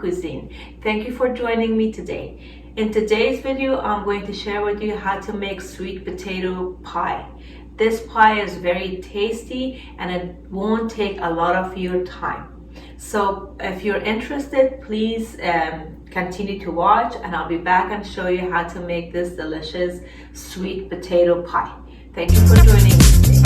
cuisine. Thank you for joining me today. In today's video, I'm going to share with you how to make sweet potato pie. This pie is very tasty and it won't take a lot of your time. So if you're interested, please continue to watch, and I'll be back and show you how to make this delicious sweet potato pie. Thank you for joining me today.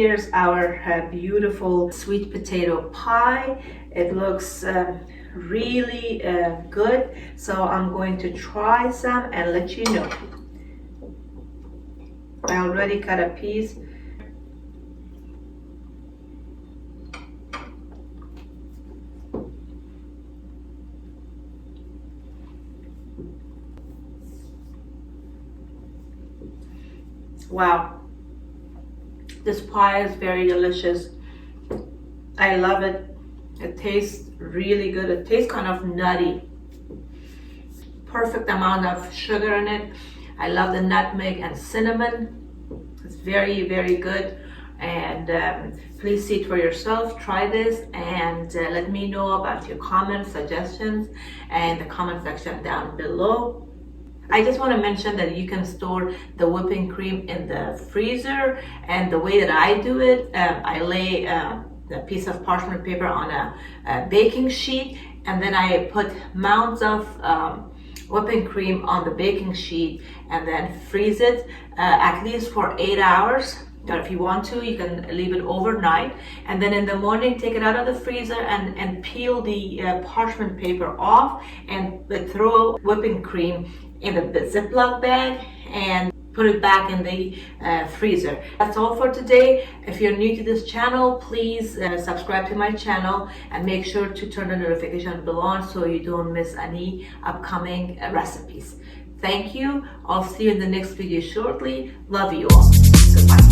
here's our beautiful sweet potato pie. It looks really good, so I'm going to try some and let you know. I already cut a piece. Wow, this pie is very delicious. I love it. It tastes really good. It tastes kind of nutty. Perfect amount of sugar in it. I love the nutmeg and cinnamon. It's very, very good. And please see it for yourself. Try this and let me know about your comments, suggestions, and the comment section down below. I just want to mention that you can store the whipping cream in the freezer, and the way that I do it, I lay a piece of parchment paper on a baking sheet, and then I put mounds of whipping cream on the baking sheet and then freeze it at least for 8 hours. Or if you want to, you can leave it overnight, and then in the morning take it out of the freezer and peel the parchment paper off and throw whipping cream in a Ziploc bag and put it back in the freezer. That's all for today. If you're new to this channel, please subscribe to my channel and make sure to turn the notification bell on so you don't miss any upcoming recipes. Thank you. I'll see you in the next video shortly. Love you all. Goodbye.